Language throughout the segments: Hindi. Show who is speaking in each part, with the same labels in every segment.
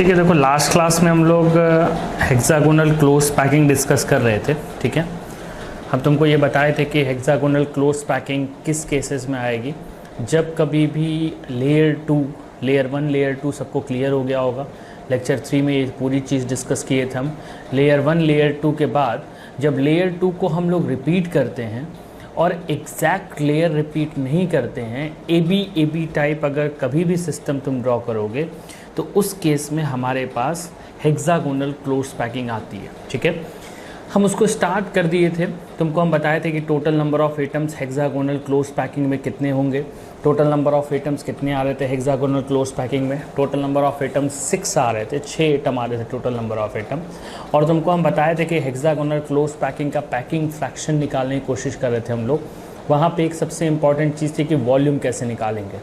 Speaker 1: ठीक है, देखो लास्ट क्लास में हम लोग हेक्सागोनल क्लोज पैकिंग डिस्कस कर रहे थे। ठीक है, हम तुमको ये बताए थे कि हेक्सागोनल क्लोज पैकिंग किस केसेस में आएगी, जब कभी भी लेयर 1 लेयर 2 सबको क्लियर हो गया होगा। लेक्चर 3 में ये पूरी चीज़ डिस्कस किए थे हम। लेयर 1 लेयर 2 के बाद जब लेयर 2 को हम लोग रिपीट करते हैं और एग्जैक्ट लेयर रिपीट नहीं करते हैं, ए बी टाइप अगर कभी भी सिस्टम तुम ड्रॉ करोगे तो उस केस में हमारे पास हेक्सागोनल क्लोज पैकिंग आती है। ठीक है, हम उसको स्टार्ट कर दिए थे। तुमको हम बताए थे कि total number of atoms hexagonal close packing में कितने होंगे। टोटल नंबर ऑफ़ एटम्स कितने आ रहे थे हेक्सागोनल क्लोज पैकिंग में? टोटल नंबर ऑफ़ एटम्स 6 आ रहे थे, 6 एटम आ रहे थे टोटल नंबर ऑफ़ एटम। और तुमको हम बताए थे कि हेक्सागोनल क्लोज पैकिंग का पैकिंग फ्रैक्शन निकालने की कोशिश कर रहे थे हम लोग। वहाँ पे एक सबसे इंपॉर्टेंट चीज़ थी कि वॉल्यूम कैसे निकालेंगे।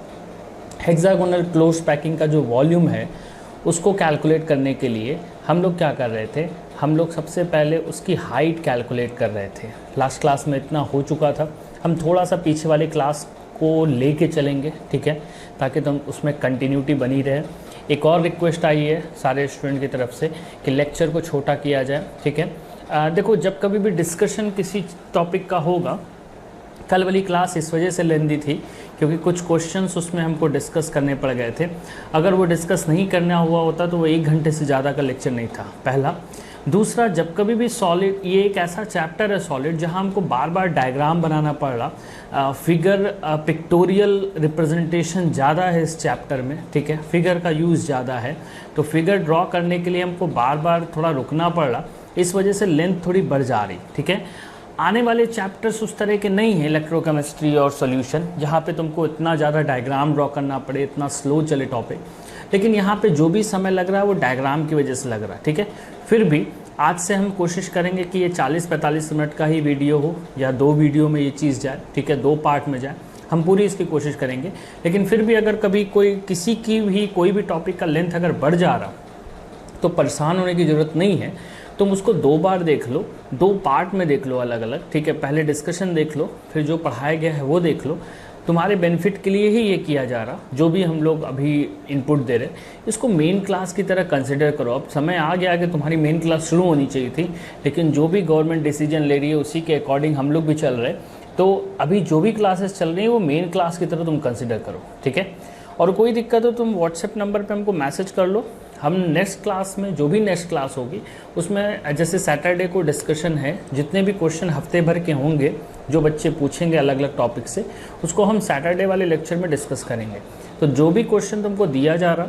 Speaker 1: हेक्सागोनल क्लोज पैकिंग का जो वॉल्यूम है उसको कैलकुलेट करने के लिए हम लोग क्या कर रहे थे, हम लोग सबसे पहले उसकी हाइट कैलकुलेट कर रहे थे। लास्ट क्लास में इतना हो चुका था, हम थोड़ा सा पीछे वाले क्लास को लेके चलेंगे। ठीक है, ताकि तुम उसमें कंटिन्यूटी बनी रहे। एक और रिक्वेस्ट आई है सारे स्टूडेंट की तरफ से कि लेक्चर को छोटा किया जाए। ठीक है, देखो जब कभी भी डिस्कशन किसी टॉपिक का होगा, कल वाली क्लास इस वजह से लेंदी थी क्योंकि कुछ क्वेश्चंस उसमें हमको डिस्कस करने पड़ गए थे। अगर वो डिस्कस नहीं करना हुआ होता तो वो 1 घंटे से ज़्यादा का लेक्चर नहीं था, पहला। दूसरा, जब कभी भी सॉलिड, ये एक ऐसा चैप्टर है सॉलिड जहां हमको बार बार डायग्राम बनाना पड़ रहा, फिगर पिक्टोरियल रिप्रेजेंटेशन ज़्यादा है इस चैप्टर में। ठीक है, फिगर का यूज़ ज़्यादा है, तो फिगर ड्रॉ करने के लिए हमको बार बार थोड़ा रुकना पड़ रहा, इस वजह से लेंथ थोड़ी बढ़ जा रही। ठीक है, आने वाले चैप्टर्स उस तरह के नहीं हैं, इलेक्ट्रोकेमिस्ट्री और सॉल्यूशन, जहाँ पे तुमको इतना ज़्यादा डायग्राम ड्रॉ करना पड़े, इतना स्लो चले टॉपिक। लेकिन यहाँ पे जो भी समय लग रहा है वो डायग्राम की वजह से लग रहा है। ठीक है, फिर भी आज से हम कोशिश करेंगे कि ये 40-45 मिनट का ही वीडियो हो या 2 वीडियो में ये चीज़ जाए। ठीक है, 2 पार्ट में जाए, हम पूरी इसकी कोशिश करेंगे। लेकिन फिर भी अगर कभी किसी की भी कोई भी टॉपिक का लेंथ अगर बढ़ जा रहा तो परेशान होने की ज़रूरत नहीं है। तुम उसको 2 बार देख लो, 2 पार्ट में देख लो अलग अलग। ठीक है, पहले डिस्कशन देख लो, फिर जो पढ़ाया गया है वो देख लो। तुम्हारे बेनिफिट के लिए ही ये किया जा रहा, जो भी हम लोग अभी इनपुट दे रहे, इसको मेन क्लास की तरह कंसिडर करो। अब समय आ गया कि तुम्हारी मेन क्लास शुरू होनी चाहिए थी, लेकिन जो भी गवर्नमेंट डिसीजन ले रही है उसी के अकॉर्डिंग हम लोग भी चल रहे। तो अभी जो भी क्लासेस चल रही हैं वो मेन क्लास की तरह तुम कंसिडर करो। ठीक है, और कोई दिक्कत हो तुम व्हाट्सएप नंबर पे हमको मैसेज कर लो। हम नेक्स्ट क्लास में, जो भी नेक्स्ट क्लास होगी उसमें, जैसे सैटरडे को डिस्कशन है, जितने भी क्वेश्चन हफ्ते भर के होंगे जो बच्चे पूछेंगे अलग अलग टॉपिक से, उसको हम सैटरडे वाले लेक्चर में डिस्कस करेंगे। तो जो भी क्वेश्चन तुमको दिया जा रहा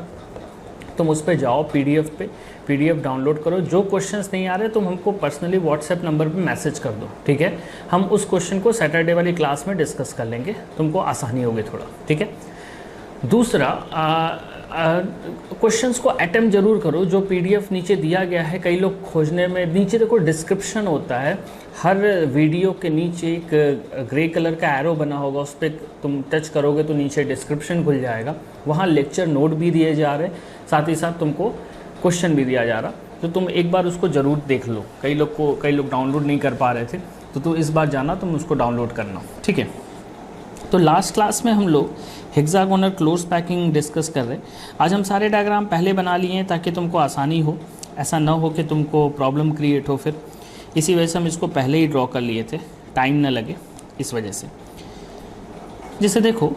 Speaker 1: तुम उस पर जाओ, पीडीएफ डाउनलोड करो। जो क्वेश्चंस नहीं आ रहे तुम हमको पर्सनली व्हाट्सएप नंबर पे मैसेज कर दो। ठीक है, हम उस क्वेश्चन को सैटरडे वाली क्लास में डिस्कस कर लेंगे, तुमको आसानी होगी थोड़ा। ठीक है, दूसरा, क्वेश्चंस को अटेम्प्ट जरूर करो। जो पीडीएफ नीचे दिया गया है, कई लोग खोजने में, नीचे देखो डिस्क्रिप्शन होता है, हर वीडियो के नीचे एक ग्रे कलर का एरो बना होगा, उस पर तुम टच करोगे तो नीचे डिस्क्रिप्शन खुल जाएगा। वहाँ लेक्चर नोट भी दिए जा रहे, साथ ही साथ तुमको क्वेश्चन भी दिया जा रहा, तो तुम एक बार उसको ज़रूर देख लो। कई लोग डाउनलोड नहीं कर पा रहे थे, तो इस बार जाना तुम उसको डाउनलोड करना। ठीक है, तो लास्ट क्लास में हम लोग हेक्सागोनल क्लोज पैकिंग डिस्कस कर रहे। आज हम सारे डायग्राम पहले बना लिए हैं ताकि तुमको आसानी हो, ऐसा ना हो कि तुमको प्रॉब्लम क्रिएट हो फिर। इसी वजह से हम इसको पहले ही ड्रॉ कर लिए थे, टाइम ना लगे इस वजह से। जैसे देखो,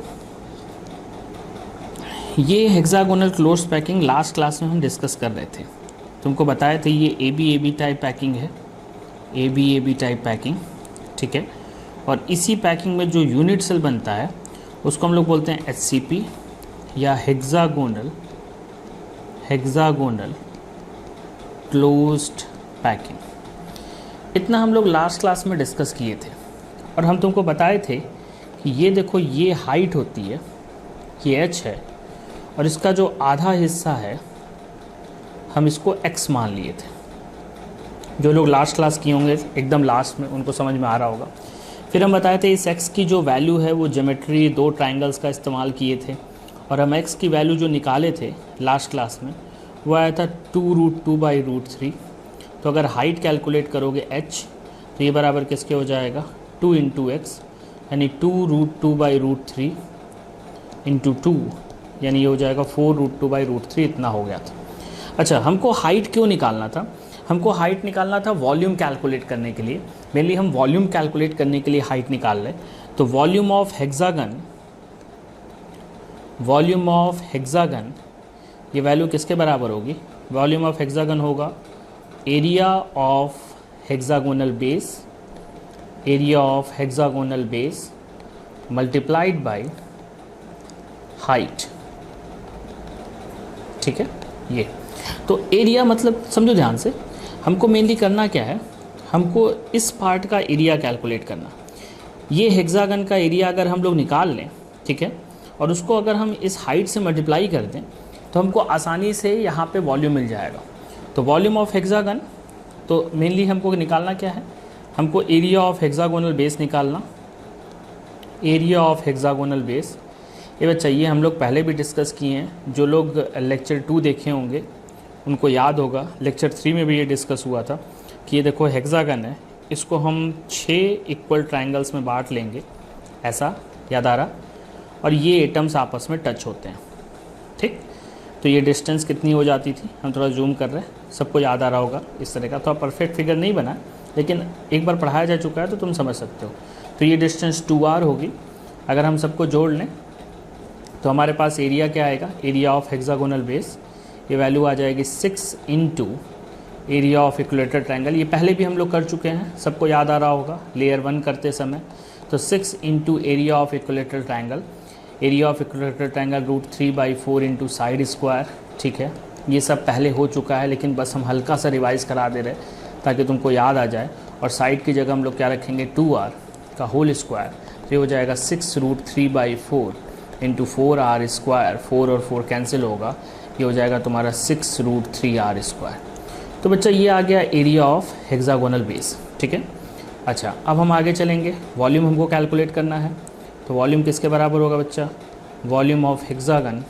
Speaker 1: ये hexagonal close packing last class में हम डिस्कस कर रहे थे। तुमको बताए थे ये ए बी टाइप पैकिंग है, ए बी टाइप पैकिंग। ठीक है, और इसी पैकिंग में जो यूनिट सेल बनता है उसको हम लोग बोलते हैं HCP या हेक्सागोनल क्लोज्ड पैकिंग। इतना हम लोग लास्ट क्लास में डिस्कस किए थे और हम तुमको बताए थे कि ये देखो, ये हाइट होती है, ये h है, और इसका जो आधा हिस्सा है हम इसको x मान लिए थे। जो लोग लास्ट क्लास किए होंगे एकदम लास्ट में, उनको समझ में आ रहा होगा। फिर हम बताए थे इस x की जो वैल्यू है वो ज्योमेट्री 2 ट्रायंगल्स का इस्तेमाल किए थे, और हम x की वैल्यू जो निकाले थे लास्ट क्लास में वो आया था 2√2/√3। तो अगर हाइट कैलकुलेट करोगे h, तो ये बराबर किसके हो जाएगा, 2 × x, यानी 2√2/√3 × 2, यानी ये हो जाएगा 4√2/√3। इतना हो गया था। अच्छा, हमको हाइट क्यों निकालना था? हमको हाइट निकालना था वॉल्यूम कैलकुलेट करने के लिए। मेनली हम वॉल्यूम कैलकुलेट करने के लिए हाइट निकाल रहे। तो वॉल्यूम ऑफ हेक्सागन ये वैल्यू किसके बराबर होगी? वॉल्यूम ऑफ हेक्सागन होगा area of hexagonal base multiplied by height. ठीक है, ये तो एरिया मतलब समझो ध्यान से, हमको मेनली करना क्या है, हमको इस पार्ट का एरिया कैलकुलेट करना। ये हेक्सागन का एरिया अगर हम लोग निकाल लें, ठीक है, और उसको अगर हम इस हाइट से मल्टीप्लाई कर दें तो हमको आसानी से यहाँ पे वॉल्यूम मिल जाएगा। तो वॉल्यूम ऑफ हेक्सागन, तो मेनली हमको निकालना क्या है, हमको एरिया ऑफ हेक्सागोनल बेस निकालना। एरिया ऑफ हेक्सागोनल बेस, ये बच्चा ये हम लोग पहले भी डिस्कस किए हैं। जो लोग लेक्चर 2 देखे होंगे उनको याद होगा, लेक्चर 3 में भी ये डिस्कस हुआ था कि ये देखो हेक्सागन है, इसको हम 6 इक्वल ट्रायंगल्स में बांट लेंगे, ऐसा याद आ रहा, और ये एटम्स आपस में टच होते हैं। ठीक, तो ये डिस्टेंस कितनी हो जाती थी, हम थोड़ा जूम कर रहे हैं, सबको याद आ रहा होगा इस तरह का। तो परफेक्ट फिगर नहीं बना, लेकिन एक बार पढ़ाया जा चुका है तो तुम समझ सकते हो। तो ये डिस्टेंस 2r होगी। अगर हम सबको जोड़ लें तो हमारे पास एरिया क्या आएगा, एरिया ऑफ हेक्सागोनल बेस, ये वैल्यू आ जाएगी 6 into area of equilateral triangle. ये पहले भी हम लोग कर चुके हैं, सबको याद आ रहा होगा लेयर 1 करते समय। तो 6 into area of equilateral triangle, area of equilateral triangle √3/4 into side square. ठीक है, ये सब पहले हो चुका है, लेकिन बस हम हल्का सा रिवाइज़ करा दे रहे ताकि तुमको याद आ जाए। और साइड की जगह हम लोग क्या रखेंगे, 2r का होल स्क्वायर। तो ये हो जाएगा 6√3/4 इंटू 4r स्क्वायर, 4 और 4 कैंसिल होगा, ये हो जाएगा तुम्हारा 6√3r स्क्वायर। तो बच्चा ये आ गया एरिया ऑफ हेक्सागोनल बेस। ठीक है, अच्छा अब हम आगे चलेंगे, वॉल्यूम हमको कैलकुलेट करना है। तो वॉल्यूम किसके बराबर होगा बच्चा, वॉल्यूम ऑफ हेक्सागन,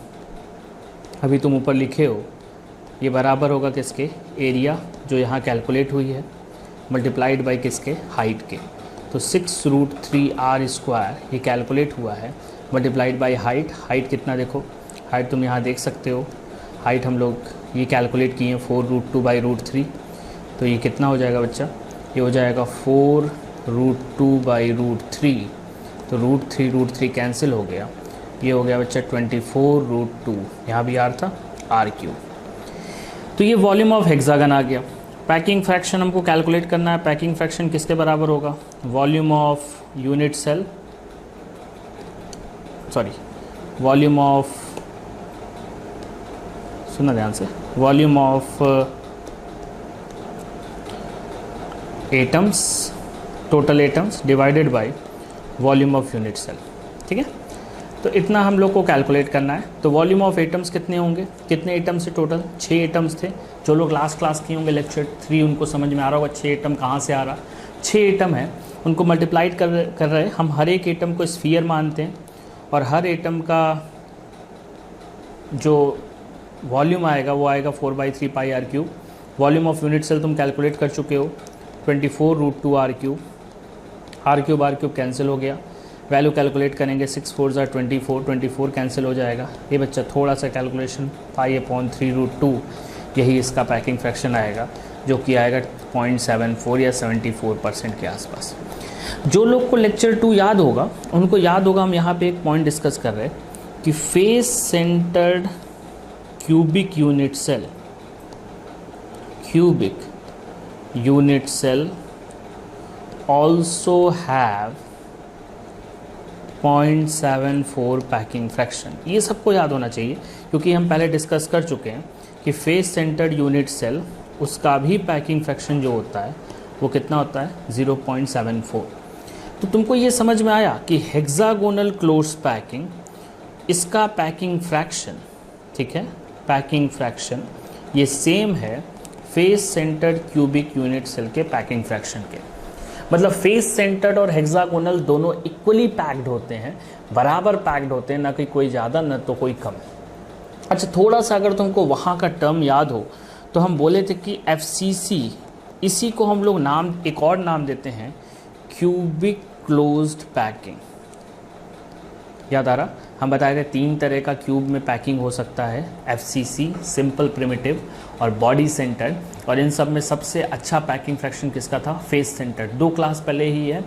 Speaker 1: अभी तुम ऊपर लिखे हो, ये बराबर होगा किसके, एरिया जो यहाँ कैलकुलेट हुई है मल्टीप्लाइड बाई किसके, हाइट के। तो 6√3r स्क्वायर ये कैलकुलेट हुआ है मल्टीप्लाइड बाई हाइट। हाइट कितना देखो, हाइट तुम यहाँ देख सकते हो, हाइट हम लोग ये कैलकुलेट किए हैं 4√2/√3। तो ये कितना हो जाएगा बच्चा, ये हो जाएगा 4√2/√3। तो √3 कैंसिल हो गया, ये हो गया बच्चा 24√2, यहाँ भी r था, r3। तो ये वॉल्यूम ऑफ हेक्सागन आ गया। पैकिंग फ्रैक्शन हमको कैलकुलेट करना है। पैकिंग फ्रैक्शन किसके बराबर होगा, volume of unit cell, sorry volume of, सुना ध्यान से, volume of atoms, total atoms divided by volume of unit cell. ठीक है, तो इतना हम लोग को कैलकुलेट करना है। तो वॉल्यूम ऑफ एटम्स कितने होंगे, कितने एटम्स थे टोटल, 6 एटम्स थे। जो लोग लास्ट क्लास किए होंगे लेक्चर 3 उनको समझ में आ रहा होगा 6 एटम कहाँ से आ रहा। 6 एटम है, उनको मल्टीप्लाइड कर रहे हैं हम। हर एक एटम को स्फीयर मानते हैं और हर एटम का जो वॉल्यूम आएगा वो आएगा 4/3πr3। Volume of unit cell तुम कैलकुलेट कर चुके हो 24√2r3, r3 कैंसिल हो गया। वैल्यू कैलकुलेट करेंगे 6 4 ज़ा 24, 24 कैंसिल हो जाएगा। ये बच्चा थोड़ा सा कैलकुलेशन, π/3√2 यही इसका पैकिंग फ्रैक्शन आएगा, जो कि आएगा 0.74 या 74% के आसपास। जो लोग को लेक्चर 2 याद होगा उनको याद होगा, हम यहाँ पे एक पॉइंट डिस्कस कर रहे हैं कि face centred cubic unit cell also have 0.74 packing fraction. ये सबको याद होना चाहिए क्योंकि हम पहले डिस्कस कर चुके हैं कि फेस सेंटर्ड यूनिट सेल उसका भी पैकिंग फ्रैक्शन जो होता है वो कितना होता है, 0.74। तो तुमको ये समझ में आया कि हेक्सागोनल क्लोज पैकिंग, इसका पैकिंग फ्रैक्शन, ठीक है, पैकिंग फ्रैक्शन ये सेम है face centred cubic unit cell के पैकिंग फ्रैक्शन के। मतलब फेस सेंटर्ड और हेक्सागोनल दोनों इक्वली पैक्ड होते हैं, बराबर पैक्ड होते हैं, ना कि कोई ज़्यादा ना तो कोई कम। अच्छा थोड़ा सा अगर तुमको वहाँ का टर्म याद हो तो हम बोले थे कि FCC, इसी को हम लोग नाम, एक और नाम देते हैं क्यूबिक क्लोज्ड पैकिंग। याद आ रहा? हम बताए थे 3 तरह का क्यूब में पैकिंग हो सकता है, FCC, सिंपल प्रिमिटिव और बॉडी सेंटर्ड, और इन सब में सबसे अच्छा पैकिंग फ्रैक्शन किसका था? Face centred. 2 क्लास पहले ही है।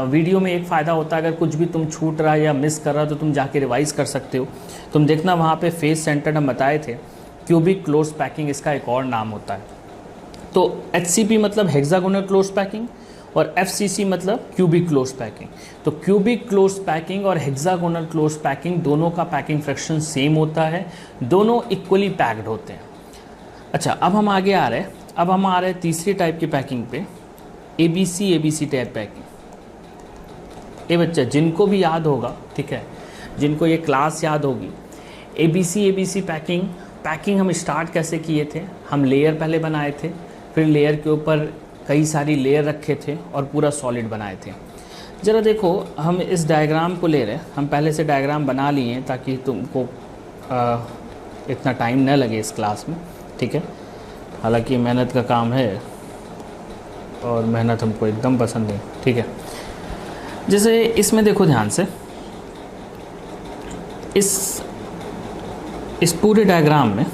Speaker 1: वीडियो में एक फ़ायदा होता है, अगर कुछ भी तुम छूट रहा है या मिस कर रहा तो तुम जाके रिवाइज़ कर सकते हो। तुम देखना वहाँ पे फेस सेंटर्ड हम बताए थे, क्यूबिक क्लोज पैकिंग इसका एक और नाम होता है। तो HCP मतलब हेक्सागोनल क्लोज पैकिंग और FCC मतलब क्यूबिक क्लोज पैकिंग। तो क्यूबिक क्लोज पैकिंग और हेक्सागोनल क्लोज पैकिंग दोनों का पैकिंग फ्रैक्शन सेम होता है, दोनों इक्वली पैक्ड होते हैं। अच्छा, अब हम आगे आ रहे हैं तीसरी टाइप की पैकिंग पे, ABC टाइप पैकिंग। ये बच्चा जिनको भी याद होगा, ठीक है, जिनको ये क्लास याद होगी, ABC पैकिंग हम स्टार्ट कैसे किए थे? हम लेयर पहले बनाए थे, फिर लेयर के ऊपर कई सारी लेयर रखे थे और पूरा सॉलिड बनाए थे। ज़रा देखो, हम इस डायग्राम को ले रहे हैं, हम पहले से डायग्राम बना लिए हैं ताकि तुमको इतना टाइम न लगे इस क्लास में, ठीक है। हालांकि मेहनत का काम है और मेहनत हमको एकदम पसंद है, ठीक है। जैसे इसमें देखो ध्यान से, इस पूरे डायग्राम में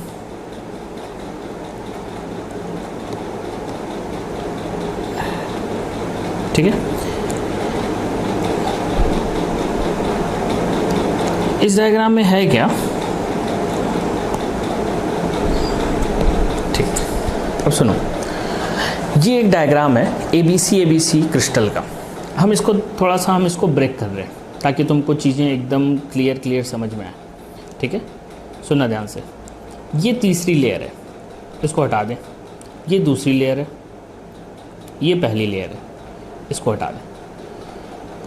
Speaker 1: ठीक है, इस डायग्राम में है क्या? ठीक, अब सुनो, ये एक डायग्राम है ABC क्रिस्टल का। हम इसको थोड़ा सा हम इसको ब्रेक कर रहे हैं ताकि तुमको चीज़ें एकदम क्लियर समझ में आए, ठीक है। सुनना ध्यान से, ये तीसरी लेयर है, इसको हटा दें। ये दूसरी लेयर है, ये पहली लेयर है, इसको हटा दें।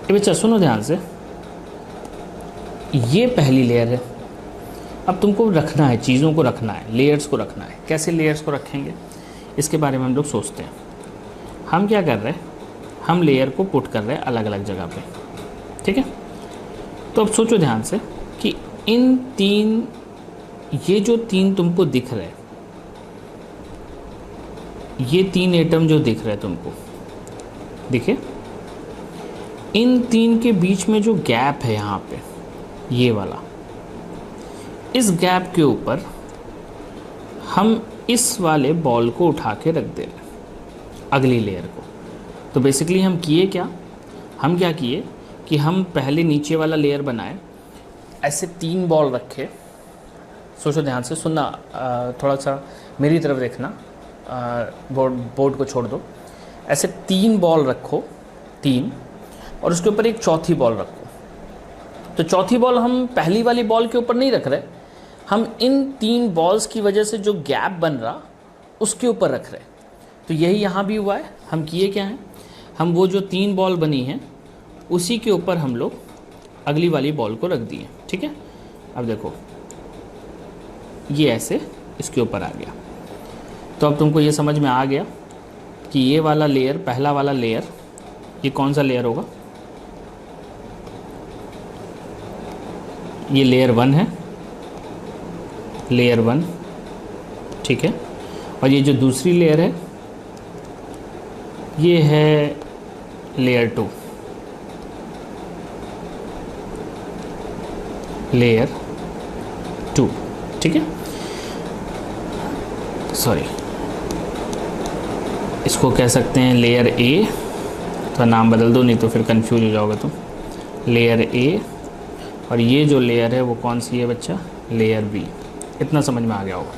Speaker 1: ये बच्चा सुनो ध्यान से, ये पहली लेयर है। अब तुमको रखना है, चीज़ों को रखना है, लेयर्स को रखना है। कैसे लेयर्स को रखेंगे इसके बारे में हम लोग सोचते हैं। हम क्या कर रहे हैं, हम लेयर को पुट कर रहे हैं अलग अलग जगह पे, ठीक है। तो अब सोचो ध्यान से कि इन 3, ये जो 3 तुमको दिख रहे हैं, ये 3 एटम जो दिख रहे हैं तुमको, देखिए इन 3 के बीच में जो गैप है यहाँ पे, ये वाला, इस गैप के ऊपर हम इस वाले बॉल को उठा के रख दे रहे हैं, अगली लेयर को। तो बेसिकली हम किए क्या, हम क्या किए कि हम पहले नीचे वाला लेयर बनाए, ऐसे 3 बॉल रखे। सोचो ध्यान से, सुनना, थोड़ा सा मेरी तरफ देखना, बोर्ड को छोड़ दो। ऐसे 3 बॉल रखो, 3, और उसके ऊपर एक चौथी बॉल रखो। तो चौथी बॉल हम पहली वाली बॉल के ऊपर नहीं रख रहे, हम इन 3 बॉल्स की वजह से जो गैप बन रहा उसके ऊपर रख रहे। तो यही यहाँ भी हुआ है। हम किए क्या हैं, हम वो जो 3 बॉल बनी हैं उसी के ऊपर हम लोग अगली वाली बॉल को रख दिए, ठीक है। अब देखो, ये ऐसे इसके ऊपर आ गया। तो अब तुमको ये समझ में आ गया कि ये वाला लेयर, पहला वाला लेयर, ये कौन सा लेयर होगा? ये लेयर 1 है, लेयर 1, ठीक है। और ये जो दूसरी लेयर है ये है लेयर 2, लेयर 2, ठीक है। सॉरी, इसको कह सकते हैं लेयर A, तो नाम बदल दो नहीं तो फिर कंफ्यूज हो जाओगे तुम। लेयर A, और ये जो लेयर है वो कौन सी है बच्चा? Layer B। इतना समझ में आ गया होगा।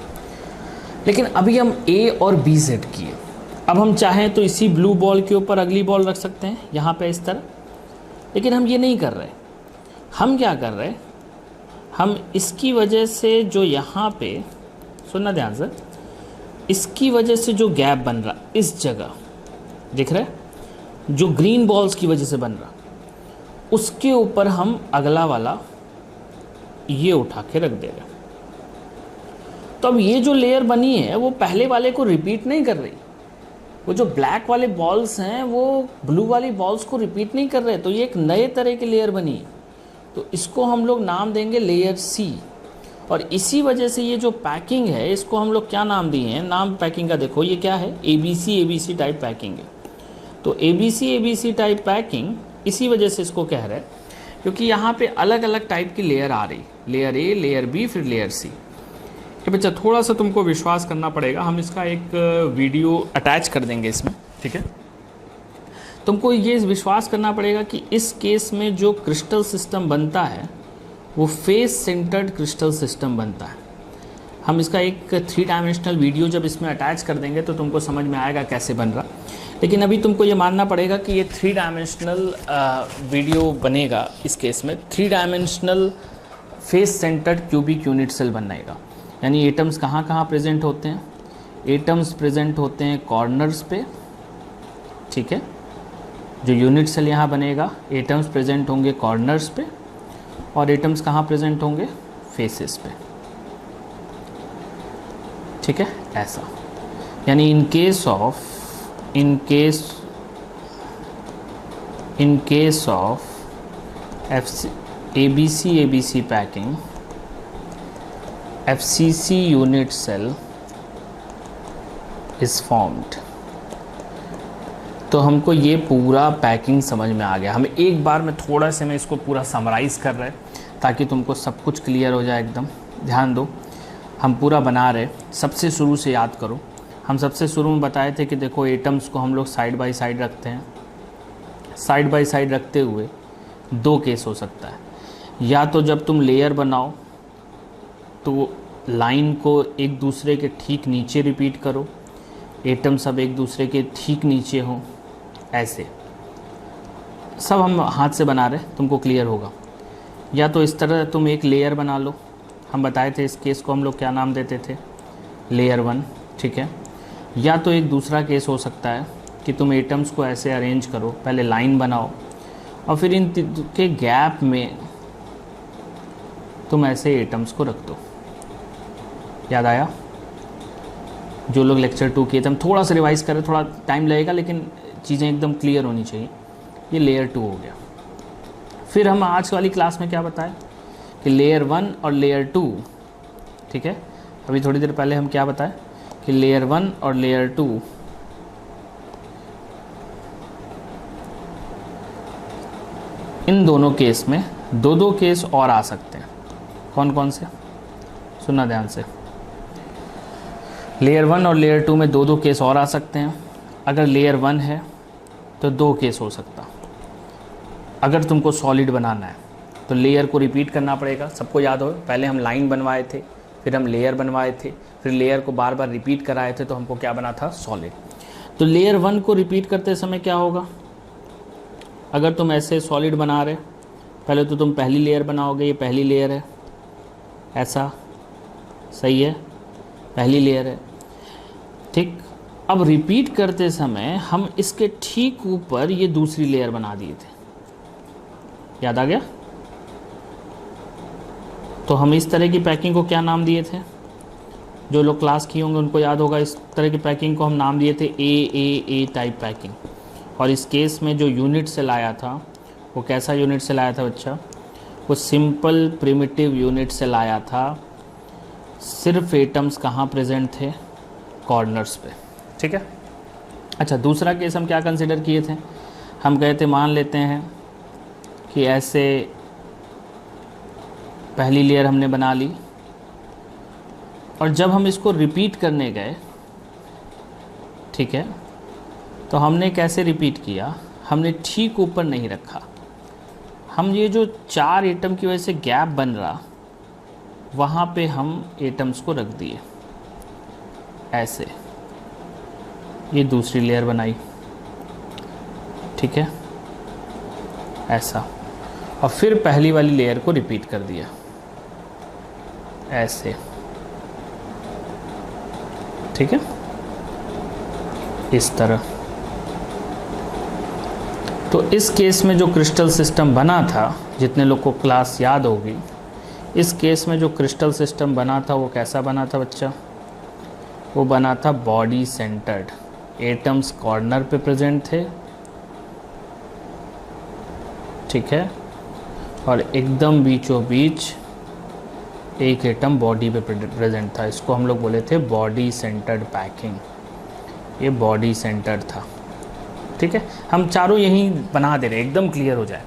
Speaker 1: लेकिन अभी हम A और B सेट किए। अब हम चाहें तो इसी ब्लू बॉल के ऊपर अगली बॉल रख सकते हैं यहाँ पे इस तरह, लेकिन हम ये नहीं कर रहे। हम क्या कर रहे हैं, हम इसकी वजह से जो यहाँ पे, सुनना ध्यान से, इसकी वजह से जो गैप बन रहा इस जगह, दिख रहा है, जो ग्रीन बॉल्स की वजह से बन रहा, उसके ऊपर हम अगला वाला ये उठा के रख दे रहे। तो अब ये जो लेयर बनी है वो पहले वाले को रिपीट नहीं कर रही। वो जो ब्लैक वाले बॉल्स हैं वो ब्लू वाली बॉल्स को रिपीट नहीं कर रहे। तो ये एक नए तरह की लेयर बनी है। तो इसको हम लोग नाम देंगे लेयर C। और इसी वजह से ये जो पैकिंग है इसको हम लोग क्या नाम दिए हैं? नाम पैकिंग का देखो, ये क्या है? ABC टाइप पैकिंग है। तो ABC टाइप पैकिंग, इसी वजह से इसको कह रहे हैं क्योंकि यहाँ पे अलग अलग टाइप की लेयर आ रही, लेयर ए, लेयर बी, फिर लेयर सी। ये बच्चा थोड़ा सा तुमको विश्वास करना पड़ेगा, हम इसका एक वीडियो अटैच कर देंगे इसमें, ठीक है। तुमको ये विश्वास करना पड़ेगा कि इस केस में जो क्रिस्टल सिस्टम बनता है वो फेस सेंटर्ड क्रिस्टल सिस्टम बनता है। हम इसका एक 3 डायमेंशनल वीडियो जब इसमें अटैच कर देंगे तो तुमको समझ में आएगा कैसे बन रहा। लेकिन अभी तुमको ये मानना पड़ेगा कि ये 3 डायमेंशनल वीडियो बनेगा। इस केस में 3 dimensional face centred cubic unit cell बनेगा। यानी एटम्स कहाँ कहाँ प्रेजेंट होते हैं? एटम्स प्रेजेंट होते हैं कॉर्नर्स पे, ठीक है। जो यूनिट सेल यहाँ बनेगा, एटम्स प्रेजेंट होंगे कॉर्नर्स पे, और एटम्स कहाँ प्रेजेंट होंगे? फेसेस पे, ठीक है। ऐसा यानी in case of ABC packing, FCC unit cell is formed. तो हमको ये पूरा पैकिंग समझ में आ गया। हम एक बार में थोड़ा से मैं इसको पूरा समराइज़ कर रहे ताकि तुमको सब कुछ क्लियर हो जाए एकदम। ध्यान दो, हम पूरा बना रहे, सबसे शुरू से याद करो। हम सबसे शुरू में बताए थे कि देखो एटम्स को हम लोग साइड बाय साइड रखते हैं। साइड बाय साइड रखते हुए 2 केस हो सकता है। या तो जब तुम लेयर बनाओ तो लाइन को एक दूसरे के ठीक नीचे रिपीट करो, एटम सब एक दूसरे के ठीक नीचे हों, ऐसे सब हम हाथ से बना रहे, तुमको क्लियर होगा। या तो इस तरह तुम एक लेयर बना लो। हम बताए थे इस केस को हम लोग क्या नाम देते थे? लेयर 1, ठीक है। या तो एक दूसरा केस हो सकता है कि तुम एटम्स को ऐसे अरेंज करो, पहले लाइन बनाओ और फिर इन के गैप में तुम ऐसे एटम्स को रख दो। याद आया? जो लोग लेक्चर 2 किए थे, हम थोड़ा सा रिवाइज़ करें, थोड़ा टाइम लगेगा लेकिन चीज़ें एकदम क्लियर होनी चाहिए। ये लेयर 2 हो गया। फिर हम आज वाली क्लास में क्या बताएं कि लेयर 1 और लेयर 2, ठीक है। अभी थोड़ी देर पहले हम क्या बताएं कि लेयर 1 और लेयर 2 इन दोनों केस में 2 केस और आ सकते हैं। कौन कौन से? सुनना ध्यान से। लेयर 1 और लेयर 2 में 2 केस और आ सकते हैं। अगर लेयर 1 है तो 2 केस हो सकता। अगर तुमको सॉलिड बनाना है तो लेयर को रिपीट करना पड़ेगा। सबको याद हो, पहले हम लाइन बनवाए थे, फिर हम लेयर बनवाए थे, फिर लेयर को बार बार रिपीट कराए थे, तो हमको क्या बना था? सॉलिड। तो लेयर 1 को रिपीट करते समय क्या होगा? अगर तुम ऐसे सॉलिड बना रहे, पहले तो तुम पहली लेयर बनाओगे, ये पहली लेयर है, ऐसा सही है, पहली लेयर है, ठीक। अब रिपीट करते समय हम इसके ठीक ऊपर ये दूसरी लेयर बना दिए थे। याद आ गया? तो हम इस तरह की पैकिंग को क्या नाम दिए थे? जो लोग क्लास किए होंगे उनको याद होगा, इस तरह की पैकिंग को हम नाम दिए थे ए टाइप पैकिंग। और इस केस में जो यूनिट सेल आया था वो कैसा यूनिट सेल आया था बच्चा? वो सिंपल प्रिमिटिव यूनिट सेल आया था। सिर्फ एटम्स कहाँ प्रेजेंट थे? कॉर्नर्स पे, ठीक है। अच्छा, दूसरा केस हम क्या कंसिडर किए थे? हम कहे थे मान लेते हैं कि ऐसे पहली लेयर हमने बना ली और जब हम इसको रिपीट करने गए, ठीक है, तो हमने कैसे रिपीट किया? हमने ठीक ऊपर नहीं रखा। हम ये जो 4 एटम की वजह से गैप बन रहा, वहाँ पे हम एटम्स को रख दिए ऐसे। ये दूसरी लेयर बनाई, ठीक है, ऐसा। और फिर पहली वाली लेयर को रिपीट कर दिया ऐसे, ठीक है, इस तरह। तो इस केस में जो क्रिस्टल सिस्टम बना था, जितने लोग को क्लास याद होगी, इस केस में जो क्रिस्टल सिस्टम बना था वो कैसा बना था बच्चा? वो बना था बॉडी सेंटर्ड। एटम्स कॉर्नर पे प्रेजेंट थे, ठीक है, और एकदम बीचों बीच एक एटम बॉडी पे प्रेजेंट था। इसको हम लोग बोले थे बॉडी सेंटर्ड पैकिंग। ये बॉडी सेंटर्ड था, ठीक है। हम चारों यहीं बना दे रहे, एकदम क्लियर हो जाए।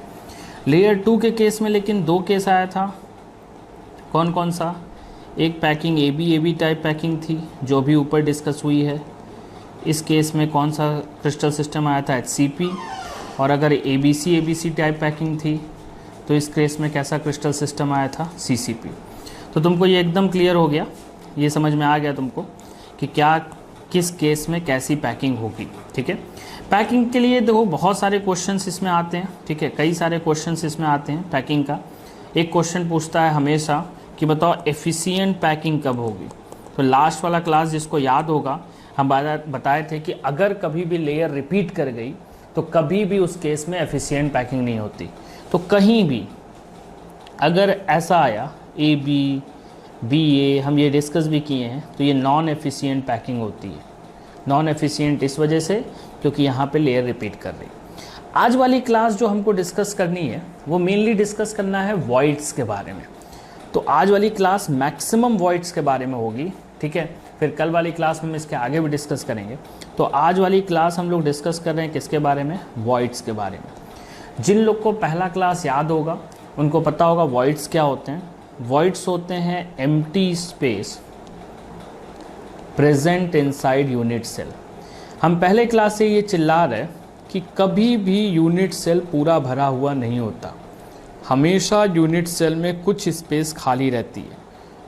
Speaker 1: लेयर 2 के केस में लेकिन 2 केस आया था, कौन कौन सा? एक packing A B type packing थी जो भी ऊपर डिस्कस हुई है। इस केस में कौन सा क्रिस्टल सिस्टम आया था? HCP। और अगर A B C type packing थी तो इस केस में कैसा क्रिस्टल सिस्टम आया था? CCP। तो तुमको ये एकदम क्लियर हो गया, ये समझ में आ गया तुमको कि क्या किस केस में कैसी पैकिंग होगी। ठीक है, पैकिंग के लिए देखो बहुत सारे क्वेश्चंस इसमें आते हैं। ठीक है, कई सारे क्वेश्चंस इसमें आते हैं पैकिंग का। एक क्वेश्चन पूछता है हमेशा कि बताओ एफिशिएंट पैकिंग कब होगी। तो लास्ट वाला क्लास जिसको याद होगा, हम बताए थे कि अगर कभी भी लेयर रिपीट कर गई तो कभी भी उस केस में एफिशिएंट पैकिंग नहीं होती। तो कहीं भी अगर ऐसा आया BA, हम ये डिस्कस भी किए हैं, तो ये नॉन एफिशिएंट पैकिंग होती है। नॉन एफिशिएंट इस वजह से क्योंकि यहाँ पे लेयर रिपीट कर रही। आज वाली क्लास जो हमको डिस्कस करनी है वो मेनली डिस्कस करना है वॉइड्स के बारे में। तो आज वाली क्लास मैक्सिमम वॉइड्स के बारे में होगी। ठीक है, फिर कल वाली क्लास में हम इसके आगे भी डिस्कस करेंगे। तो आज वाली क्लास हम लोग डिस्कस कर रहे हैं किसके बारे में? वॉइड्स के बारे में। जिन लोग को पहला क्लास याद होगा उनको पता होगा वॉइड्स क्या होते हैं। वॉइड्स होते हैं empty space present inside unit cell. हम पहले क्लास से ये चिल्ला रहे कि कभी भी यूनिट सेल पूरा भरा हुआ नहीं होता, हमेशा यूनिट सेल में कुछ स्पेस खाली रहती है।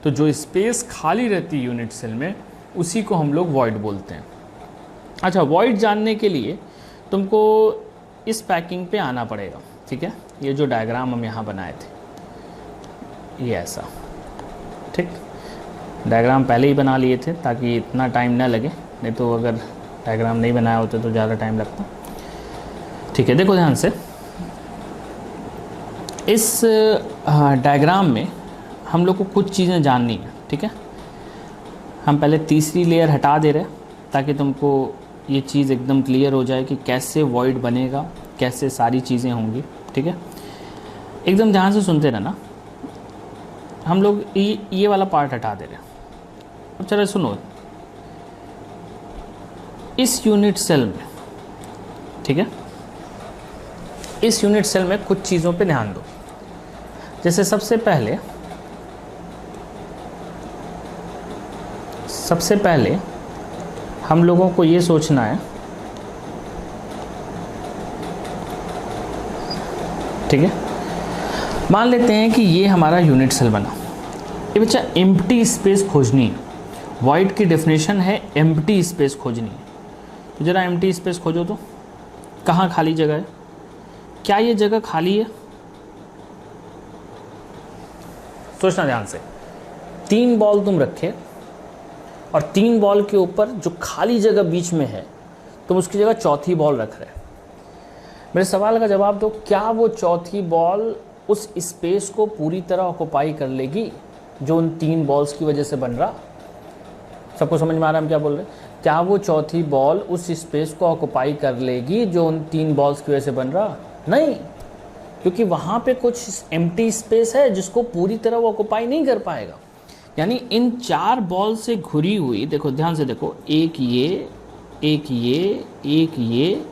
Speaker 1: तो जो स्पेस खाली रहती है यूनिट सेल में उसी को हम लोग वॉइड बोलते हैं। अच्छा, वॉइड जानने के लिए तुमको इस पैकिंग पे आना पड़ेगा। ठीक है, ये जो डायग्राम हम यहाँ बनाए थे ये ऐसा, ठीक, डायग्राम पहले ही बना लिए थे ताकि इतना टाइम ना लगे, नहीं तो अगर डायग्राम नहीं बनाया होते तो ज़्यादा टाइम लगता। ठीक है, देखो ध्यान से, इस डायग्राम में हम लोग को कुछ चीज़ें जाननी है। ठीक है, हम पहले तीसरी लेयर हटा दे रहे हैं ताकि तुमको ये चीज़ एकदम क्लियर हो जाए कि कैसे वॉइड बनेगा, कैसे सारी चीज़ें होंगी। ठीक है, एकदम ध्यान से सुनते रहना। हम लोग ये वाला पार्ट हटा दे रहे हैं। अब चलो सुनो, इस यूनिट सेल में, ठीक है, इस यूनिट सेल में कुछ चीज़ों पे ध्यान दो। जैसे सबसे पहले हम लोगों को ये सोचना है, ठीक है, मान लेते हैं कि ये हमारा यूनिट सेल बना। ये बच्चा एम्प्टी स्पेस खोजनी है। वॉइड की डेफिनेशन है एम्प्टी स्पेस खोजनी है। तो ज़रा एम्प्टी स्पेस खोजो तो कहाँ खाली जगह है? क्या ये जगह खाली है? सोचना ध्यान से। 3 बॉल तुम रखे और 3 बॉल के ऊपर जो खाली जगह बीच में है तुम उसकी जगह चौथी बॉल रख रहे। मेरे सवाल का जवाब दो, क्या वो चौथी बॉल उस स्पेस को पूरी तरह ऑक्युपाई कर लेगी जो उन 3 बॉल्स की वजह से बन रहा? सबको समझ में आ रहा है हम क्या बोल रहे हैं? क्या वो चौथी बॉल उस स्पेस को ऑक्युपाई कर लेगी जो उन 3 बॉल्स की वजह से बन रहा? नहीं, क्योंकि वहाँ पे कुछ एम्प्टी स्पेस है जिसको पूरी तरह वो ऑक्युपाई नहीं कर पाएगा। यानी इन 4 बॉल से घुरी हुई, देखो ध्यान से देखो, एक ये, एक ये, एक ये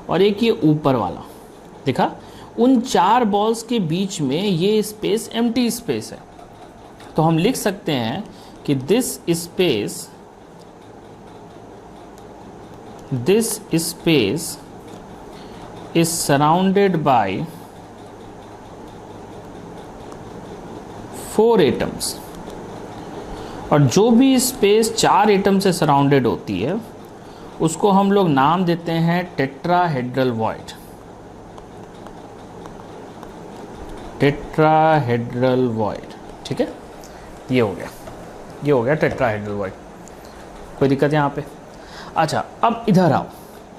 Speaker 1: और एक ये ऊपर वाला, देखा? उन 4 बॉल्स के बीच में ये स्पेस एम्प्टी स्पेस है। तो हम लिख सकते हैं कि this space is surrounded by 4 atoms. और जो भी स्पेस 4 एटम से सराउंडेड होती है उसको हम लोग नाम देते हैं टेट्राहेड्रल वॉइड। टेट्राहेड्रल वॉइड, ठीक है, ये हो गया टेट्राहेड्रल वॉइड। कोई दिक्कत यहाँ पे? अच्छा, अब इधर आओ,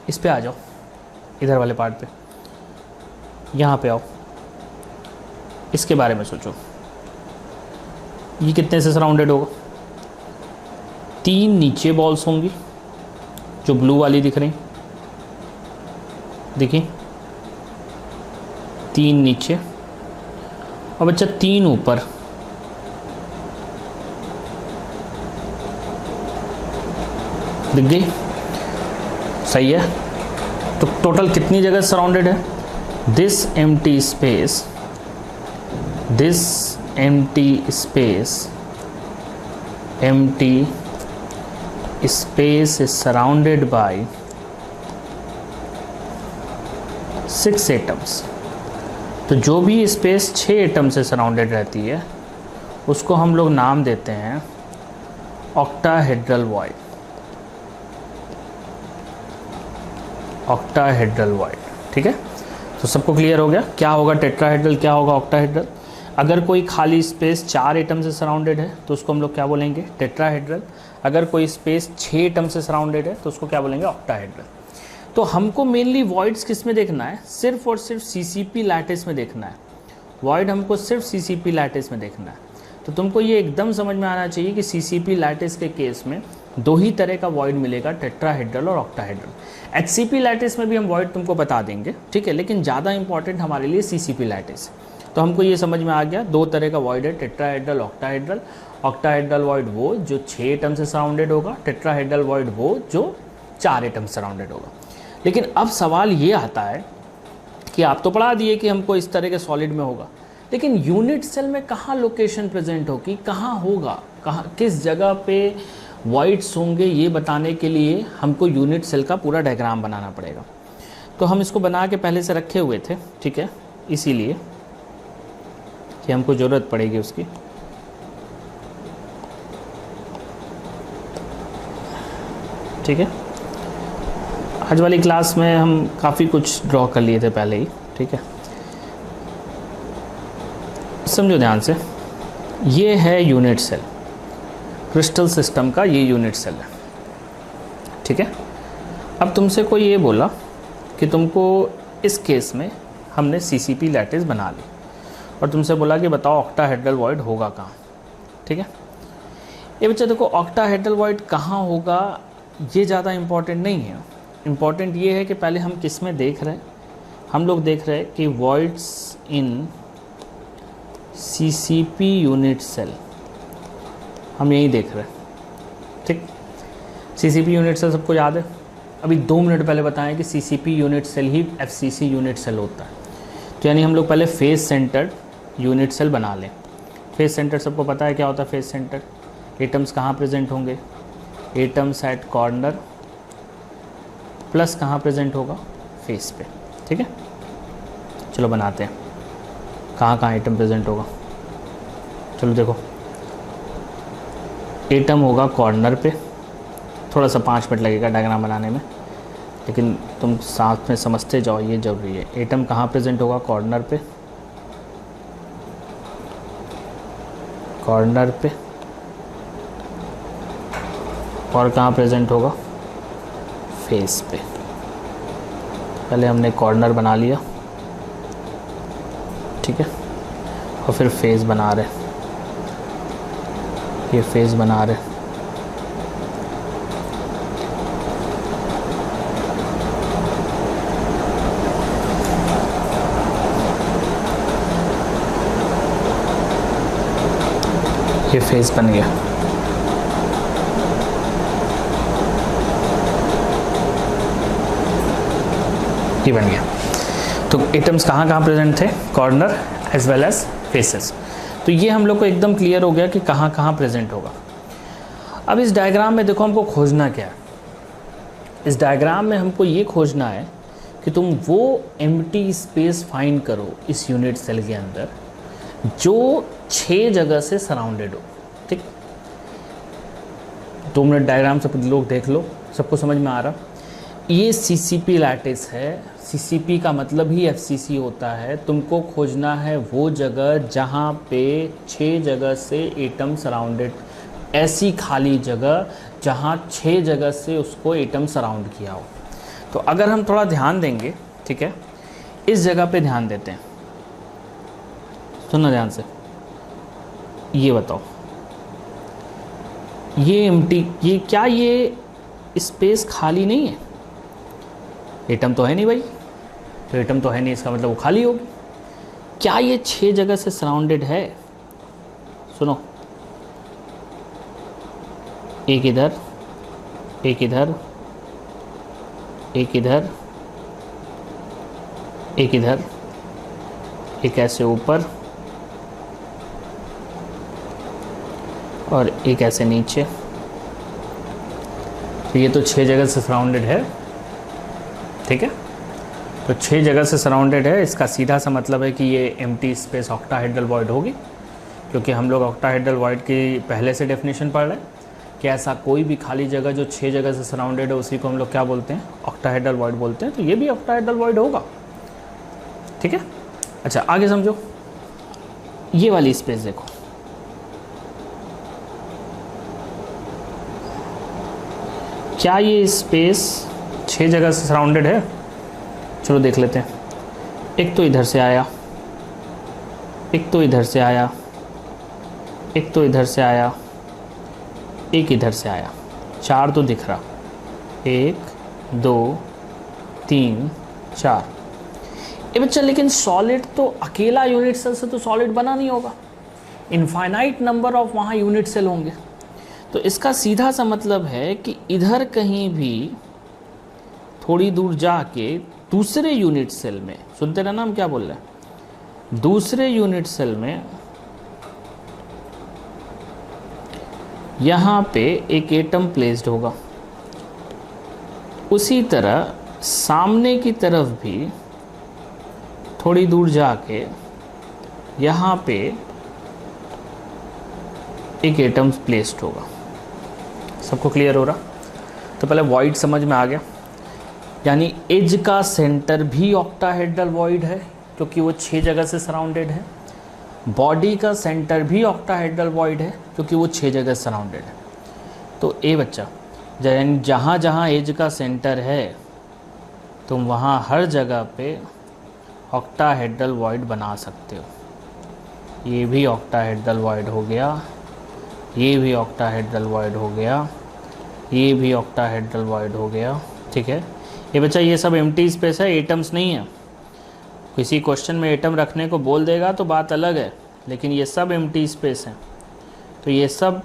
Speaker 1: इस पे आ जाओ, इधर वाले पार्ट पे, यहाँ पे आओ, इसके बारे में सोचो। ये कितने से सराउंडेड होगा? 3 नीचे बॉल्स होंगी जो ब्लू वाली दिख रही, देखिए 3 नीचे और बच्चा 3 ऊपर। दिख गई? सही है। तो टोटल कितनी जगह सराउंडेड है? This empty space this empty space is surrounded by 6 atoms. तो जो भी स्पेस 6 एटम से सराउंडेड रहती है उसको हम लोग नाम देते हैं ऑक्टाहेड्रल वॉइड। ऑक्टाहेड्रल वॉइड, ठीक है। तो सबको क्लियर हो गया क्या होगा टेट्राहेड्रल, क्या होगा ऑक्टाहेड्रल। अगर कोई खाली स्पेस 4 एटम से सराउंडेड है तो उसको हम लोग क्या बोलेंगे टेट्राहेड्रल। अगर कोई स्पेस 6 एटम से सराउंडेड है तो उसको क्या बोलेंगे ऑक्टाहेड्रल। तो हमको मेनली वॉइड्स किस में देखना है, सिर्फ और सिर्फ सीसीपी लैटिस में देखना है। वॉइड हमको सिर्फ सीसीपी लैटिस में देखना है। तो तुमको ये एकदम समझ में आना चाहिए कि सीसीपी लैटिस के केस में 2 ही तरह का वॉइड मिलेगा, टेट्राहेड्रल और ऑक्टाहेड्रल। एचसीपी लैटिस में भी हम वॉइड तुमको बता देंगे, ठीक है, लेकिन ज़्यादा इंपॉर्टेंट हमारे लिए सीसीपी लैटिस। तो हमको ये समझ में आ गया 2 तरह का वॉइड है, टेट्राहेड्रल, ऑक्टाहेड्रल। ऑक्टाहेड्रल वॉइड वो जो 6 एटम से सराउंडेड होगा, टेट्राहेड्रल वॉइड वो जो 4 एटम से सराउंडेड होगा। लेकिन अब सवाल ये आता है कि आप तो पढ़ा दिए कि हमको इस तरह के सॉलिड में होगा, लेकिन यूनिट सेल में कहाँ लोकेशन प्रेजेंट होगी, कहाँ होगा, कहाँ किस जगह पे वॉइड्स होंगे, ये बताने के लिए हमको यूनिट सेल का पूरा डायग्राम बनाना पड़ेगा। तो हम इसको बना के पहले से रखे हुए थे, ठीक है, इसीलिए कि हमको ज़रूरत पड़ेगी उसकी। ठीक है, आज वाली क्लास में हम काफ़ी कुछ ड्रॉ कर लिए थे पहले ही, ठीक है। समझो ध्यान से, ये है यूनिट सेल, क्रिस्टल सिस्टम का ये यूनिट सेल है, ठीक है। अब तुमसे कोई ये बोला कि तुमको इस केस में हमने सीसीपी लैटिस बना ली और तुमसे बोला कि बताओ ऑक्टाहेड्रल वॉइड होगा कहाँ, ठीक है। ये बच्चा देखो, ऑक्टाहेड्रल वॉइड कहाँ होगा ये ज़्यादा इम्पॉर्टेंट नहीं है। इम्पॉर्टेंट ये है कि पहले हम किस में देख रहे हैं, हम लोग देख रहे हैं कि voids in CCP unit cell, हम यही देख रहे हैं, ठीक। सीसीपी यूनिट सेल सबको याद है, अभी 2 मिनट पहले बताएं कि सीसीपी यूनिट सेल ही एफसीसी यूनिट सेल होता है। तो यानी हम लोग पहले फेस सेंटर्ड यूनिट सेल बना लें। फेस सेंटर सबको पता है क्या होता है फेस सेंटर। एटम्स कहाँ प्रेजेंट होंगे, एटम्स एट कॉर्नर, प्लस कहाँ प्रेजेंट होगा फेस पे, ठीक है। चलो बनाते हैं कहाँ कहाँ एटम प्रेजेंट होगा। चलो देखो, एटम होगा कॉर्नर पे, थोड़ा सा 5 मिनट लगेगा डायग्राम बनाने में, लेकिन तुम साथ में समझते जाओ, ये जरूरी है। एटम कहाँ प्रेजेंट होगा कॉर्नर पे, कॉर्नर पे, और कहाँ प्रेजेंट होगा फेस पे। पहले हमने कॉर्नर बना लिया, ठीक है, और फिर फेस बना रहे, ये फेस बना रहे, ये फेस बन गया। ये बन गया। तो एटम्स कहाँ कहाँ प्रेजेंट थे, corner as well as faces. तो ये हम लोग को एकदम क्लियर हो गया कि कहाँ कहाँ प्रेजेंट होगा। अब इस डायग्राम में देखो हमको खोजना क्या है। इस डायग्राम में हमको ये खोजना है कि तुम वो एम्प्टी स्पेस फाइंड करो इस यूनिट सेल के अंदर जो 6 जगह से सराउंडेड हो, ठीक। 2 मिनट डायग्राम सब लोग देख लो, सबको समझ में आ रहा। ये सीसीपी लैटिस है, सीसीपी का मतलब ही एफसीसी होता है। तुमको खोजना है वो जगह जहाँ पे 6 जगह से एटम सराउंडेड, ऐसी खाली जगह जहाँ 6 जगह से उसको एटम सराउंड किया हो। तो अगर हम थोड़ा ध्यान देंगे, ठीक है, इस जगह पे ध्यान देते हैं, सुनना ध्यान से, ये बताओ, ये एम्प्टी, ये क्या ये स्पेस खाली नहीं है? एटम तो है नहीं भाई, तो एटम तो है नहीं, इसका मतलब वो खाली होगी। क्या ये 6 जगह से सराउंडेड है? सुनो, एक इधर, एक इधर, एक इधर, एक इधर, एक ऐसे ऊपर, और एक ऐसे नीचे। तो ये तो 6 जगह से सराउंडेड है, ठीक है। तो 6 जगह से सराउंडेड है, इसका सीधा सा मतलब है कि ये एम्प्टी स्पेस ऑक्टाहेड्रल वॉइड होगी, क्योंकि हम लोग ऑक्टाहेड्रल वॉइड की पहले से डेफिनेशन पढ़ रहे हैं कि ऐसा कोई भी खाली जगह जो 6 जगह से सराउंडेड है उसी को हम लोग क्या बोलते हैं, ऑक्टाहेड्रल वॉइड बोलते हैं। तो ये भी ऑक्टाहेड्रल वॉइड होगा, ठीक है। अच्छा आगे समझो, ये वाली स्पेस देखो, क्या ये स्पेस 6 जगह से सराउंडेड है? चलो देख लेते हैं। एक तो इधर से आया, एक तो इधर से आया, एक तो इधर से आया, एक इधर से आया, 4 तो दिख रहा, 1 2 3 4। ये बच्चा लेकिन सॉलिड तो अकेला यूनिट सेल से तो सॉलिड बना नहीं होगा, इनफाइनाइट नंबर ऑफ वहाँ यूनिट सेल होंगे। तो इसका सीधा सा मतलब है कि इधर कहीं भी थोड़ी दूर जाके दूसरे यूनिट सेल में, सुनते रहना हम क्या बोल रहे हैं, दूसरे यूनिट सेल में यहाँ पे एक एटम प्लेस्ड होगा। उसी तरह सामने की तरफ भी थोड़ी दूर जाके यहाँ पे एक एटम प्लेस्ड होगा। सबको क्लियर हो रहा? तो पहले वॉइड समझ में आ गया, यानी एज का सेंटर भी ऑक्टाहेड्रल वॉइड है क्योंकि वो 6 जगह से सराउंडेड है। बॉडी का सेंटर भी ऑक्टाहेड्रल वॉइड है क्योंकि वो 6 जगह से सराउंडेड है। तो ए बच्चा, जहाँ जहाँ एज का सेंटर है तुम वहाँ हर जगह पे ऑक्टाहेड्रल वॉइड बना सकते हो। ये भी ऑक्टाहेड्रल वॉइड हो गया, ये भी ऑक्टाहेड्रल वॉइड हो गया, ये भी ऑक्टाहेड्रल वॉइड हो गया, ठीक है। ये बच्चा ये सब एम्प्टी स्पेस है, एटम्स नहीं है। किसी क्वेश्चन में एटम रखने को बोल देगा तो बात अलग है, लेकिन ये सब एम्प्टी स्पेस है। तो ये सब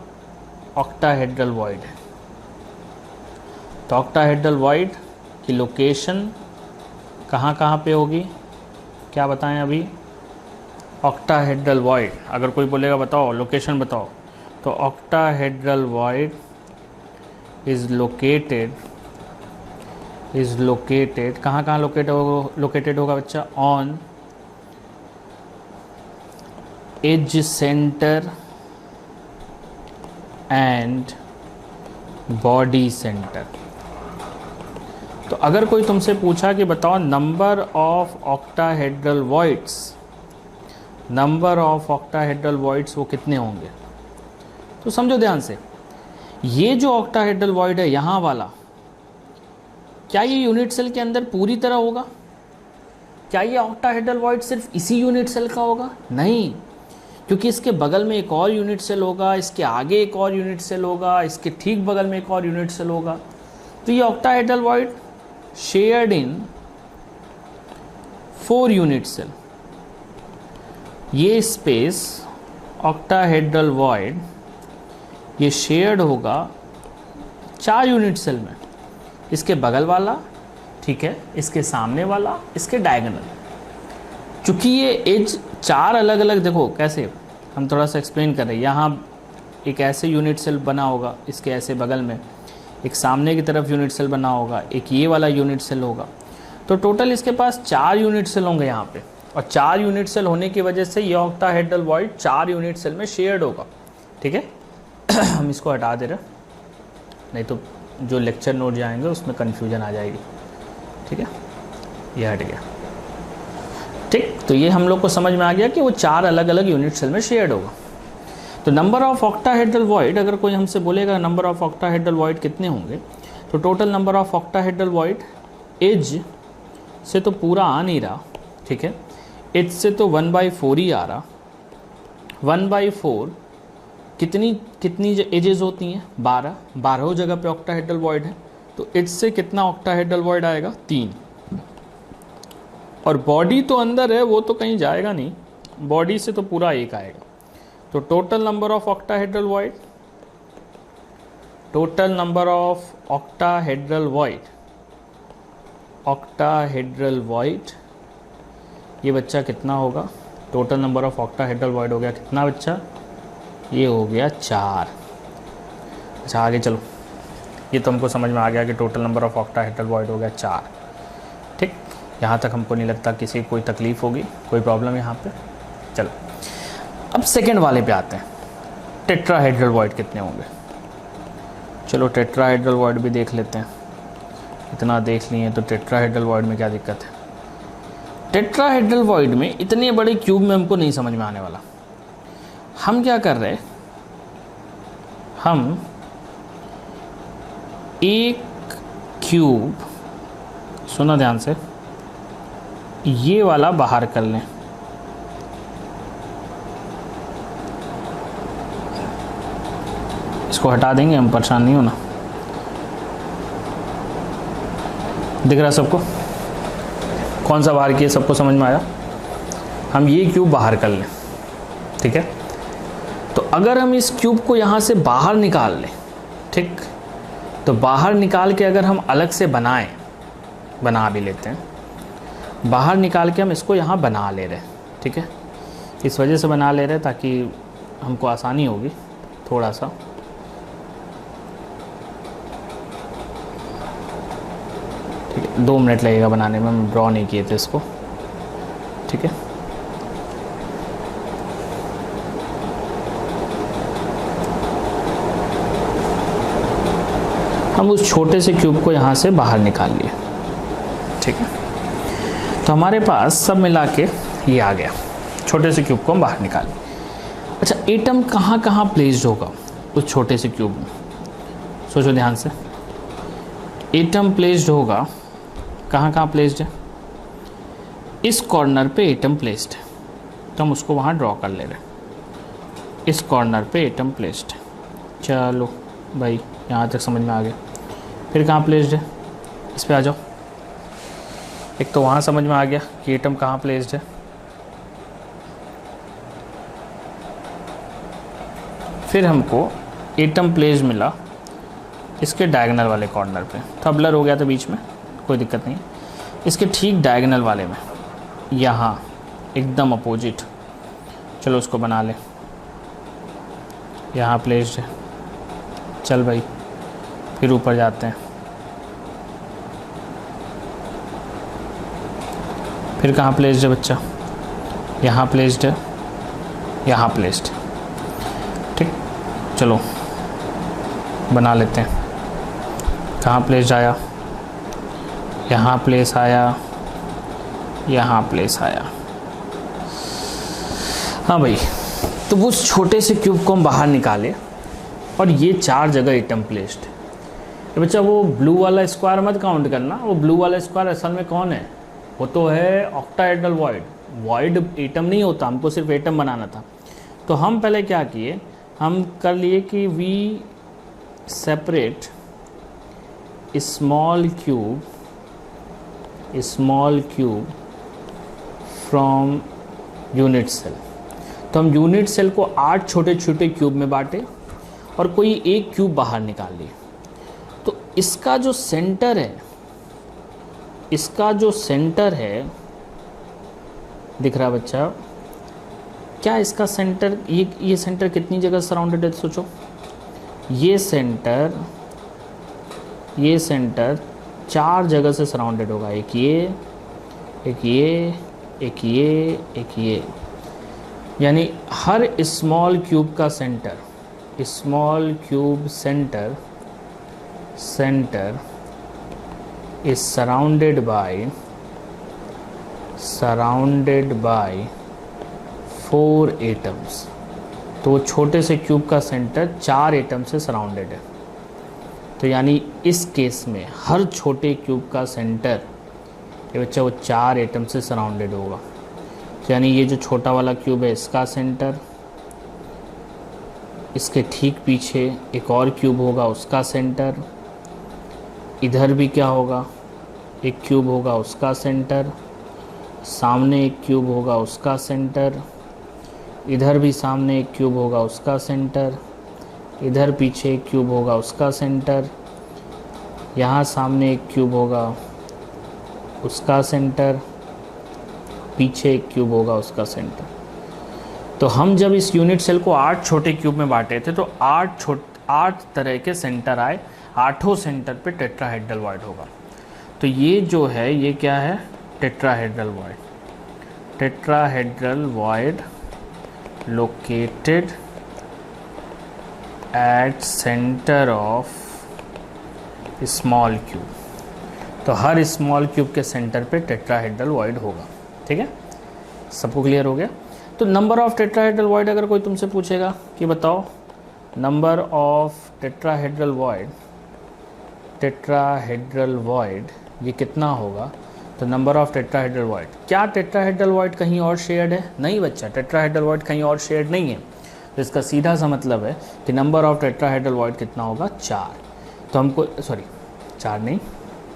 Speaker 1: ऑक्टाहेड्रल वॉइड है। तो ऑक्टाहेड्रल वॉइड की लोकेशन कहाँ कहाँ पे होगी, क्या बताएं अभी? ऑक्टाहेड्रल वॉइड, अगर कोई बोलेगा बताओ लोकेशन बताओ, तो ऑक्टाहेड्रल वॉइड इज़ लोकेटेड कहाँ कहाँ लोकेटेड होगा बच्चा? On edge centre and body centre. तो अगर कोई तुमसे पूछा कि बताओ नंबर ऑफ ऑक्टाहेड्रल वॉइड्स वो कितने होंगे, तो समझो ध्यान से, ये जो ऑक्टाहेड्रल वॉइड है यहाँ वाला, क्या ये यूनिट सेल के अंदर पूरी तरह होगा? क्या ये ऑक्टाहेड्रल वॉइड सिर्फ इसी यूनिट सेल का होगा? नहीं, क्योंकि इसके बगल में एक और यूनिट सेल होगा, इसके आगे एक और यूनिट सेल होगा, इसके ठीक बगल में एक और यूनिट सेल होगा। तो ये octahedral void shared in 4 unit cell. ये स्पेस ऑक्टाहेड्रल वॉइड ये शेयर्ड होगा 4 यूनिट सेल में, इसके बगल वाला, ठीक है, इसके सामने वाला, इसके डायगोनल। चूँकि ये एज 4 अलग अलग, देखो कैसे हम थोड़ा सा एक्सप्लेन कर रहे हैं। यहाँ एक ऐसे यूनिट सेल बना होगा, इसके ऐसे बगल में एक सामने की तरफ यूनिट सेल बना होगा, एक ये वाला यूनिट सेल होगा। तो टोटल इसके पास 4 यूनिट सेल होंगे यहाँ पे, और 4 यूनिट सेल होने की वजह से ये ऑक्टाहेड्रल वॉइड 4 यूनिट सेल में शेयर्ड होगा, ठीक है। हम इसको हटा दे रहे, नहीं तो जो लेक्चर नोट जाएंगे उसमें कन्फ्यूजन आ जाएगी, ठीक है। ये हट गया, ठीक। तो ये हम लोग को समझ में आ गया कि वो 4 अलग अलग यूनिट सेल में शेयर्ड होगा। तो नंबर ऑफ ऑक्टाहेड्रल वॉइड, अगर कोई हमसे बोलेगा नंबर ऑफ ऑक्टाहेड्रल वॉइड कितने होंगे, तो total number of octahedral void edge से तो पूरा आ नहीं रहा, ठीक है, एज से तो 1/4 ही आ रहा। 1/4 कितनी एजेस होती हैं? 12 जगह पे ऑक्टाहेड्रल वॉइड है, तो एज से कितना ऑक्टाहेड्रल वॉइड आएगा? 3। और बॉडी तो अंदर है, वो तो कहीं जाएगा नहीं, बॉडी से तो पूरा 1 आएगा। तो total number of octahedral void ये बच्चा कितना होगा? Total number of octahedral void हो गया कितना बच्चा? ये हो गया 4। अच्छा आगे चलो, ये तो हमको समझ में आ गया कि total number of octahedral void हो गया 4। ठीक, यहाँ तक हमको नहीं लगता किसी कोई तकलीफ़ होगी, कोई प्रॉब्लम यहाँ पे। चलो अब सेकंड वाले पे आते हैं, टेट्राहेड्रल वॉइड कितने होंगे। चलो टेट्राहेड्रल वॉइड भी देख लेते हैं, इतना देख लिए तो टेट्राहेड्रल वॉइड में क्या दिक्कत है। टेट्राहेड्रल वॉइड में इतने बड़े क्यूब में हमको नहीं समझ में आने वाला। हम क्या कर रहे हैं, हम एक क्यूब, सुना ध्यान से, ये वाला बाहर कर लें, इसको हटा देंगे हम, परेशान नहीं होना। दिख रहा सबको कौन सा बाहर किया, सबको समझ में आया। हम ये क्यूब बाहर कर लें, ठीक है। तो अगर हम इस क्यूब को यहाँ से बाहर निकाल लें, ठीक, तो बाहर निकाल के अगर हम अलग से बनाएं, बना भी लेते हैं, बाहर निकाल के हम इसको यहाँ बना ले रहे हैं, ठीक है। इस वजह से बना ले रहे हैं ताकि हमको आसानी होगी थोड़ा सा। ठीक है, 2 मिनट लगेगा बनाने में, हम ड्रॉ नहीं किए थे इसको, ठीक है। हम उस छोटे से क्यूब को यहाँ से बाहर निकाल लिए, ठीक है। तो हमारे पास सब मिला के ये आ गया, छोटे से क्यूब को हम बाहर निकाल लिए। अच्छा, एटम कहाँ कहाँ प्लेस्ड होगा उस छोटे से क्यूब में, सोचो ध्यान से। एटम प्लेस्ड होगा कहाँ कहाँ प्लेस्ड है, इस कॉर्नर पे एटम प्लेस्ड है, तो हम उसको वहाँ ड्रॉ कर ले रहे हैं। इस कॉर्नर पे एटम प्लेस्ड है, चलो भाई यहाँ तक समझ में आ गया। फिर कहाँ प्लेस्ड है, इस पे आ जाओ। एक तो वहाँ समझ में आ गया कि एटम कहाँ प्लेस्ड है। फिर हमको एटम प्लेस्ड मिला इसके डायगोनल वाले कॉर्नर पे, था ब्लर हो गया था बीच में, कोई दिक्कत नहीं। इसके ठीक डायगोनल वाले में, यहाँ एकदम अपोजिट, चलो उसको बना ले। यहाँ प्लेस्ड है, चल भाई फिर ऊपर जाते हैं। फिर कहाँ प्लेस्ड है बच्चा, यहाँ प्लेस्ड है, यहाँ प्लेस्ड है, ठीक। चलो बना लेते हैं। कहाँ प्लेस्ड आया, यहाँ प्लेस आया, यहाँ प्लेस आया। हाँ भाई, तो उस छोटे से क्यूब को हम बाहर निकाले और ये 4 जगह एटम प्लेस्ड है। तो बच्चा वो ब्लू वाला स्क्वायर मत काउंट करना, वो ब्लू वाला स्क्वायर असल में कौन है, वो तो है ऑक्टाहेड्रल वॉइड। वॉइड एटम नहीं होता, हमको सिर्फ एटम बनाना था। तो हम पहले क्या किए, हम कर लिए कि we separate small cube from unit cell. तो हम यूनिट सेल को 8 छोटे छोटे क्यूब में बांटे और कोई एक क्यूब बाहर निकाल लिए। तो इसका जो सेंटर है, दिख रहा बच्चा, क्या इसका सेंटर, ये सेंटर कितनी जगह सराउंडेड है, सोचो। ये सेंटर 4 जगह से सराउंडेड होगा, एक ये, यानी हर स्मॉल क्यूब का centre, small cube centre is surrounded by 4 atoms. तो छोटे से क्यूब का सेंटर 4 एटम से सराउंडेड है। तो यानी इस केस में हर छोटे क्यूब का सेंटर, ये बच्चा, वो 4 एटम से सराउंडेड होगा। तो यानी ये जो छोटा वाला क्यूब है इसका सेंटर, इसके ठीक पीछे एक और क्यूब होगा उसका सेंटर, इधर भी क्या होगा, एक क्यूब होगा उसका सेंटर, सामने एक क्यूब होगा उसका सेंटर, इधर भी सामने एक क्यूब होगा उसका सेंटर, इधर पीछे एक क्यूब होगा उसका सेंटर, यहाँ सामने एक क्यूब होगा उसका सेंटर, पीछे एक क्यूब होगा उसका सेंटर। तो हम जब इस यूनिट सेल को 8 छोटे क्यूब में बांटे थे तो 8 तरह के सेंटर आए, 8 सेंटर पे टेट्राहेड्रल वॉइड होगा। तो ये जो है ये क्या है, tetrahedral void. Tetrahedral void located at centre of small cube. तो हर स्मॉल क्यूब के सेंटर पे टेट्राहेड्रल वॉइड होगा। ठीक है, सबको क्लियर हो गया। तो नंबर ऑफ टेट्राहेड्रल वॉइड अगर कोई तुमसे पूछेगा कि बताओ नंबर ऑफ टेट्राहेड्रल वॉइड ये कितना होगा, तो नंबर ऑफ टेट्राहेड्रल वॉइड, क्या टेट्राहेड्रल वॉइड कहीं और शेयर्ड है? नहीं बच्चा, टेट्राहेड्रल वॉइड कहीं और शेयर्ड नहीं है। तो इसका सीधा सा मतलब है कि नंबर ऑफ टेट्राहेड्रल वॉइड कितना होगा, 4। तो हमको 4 नहीं,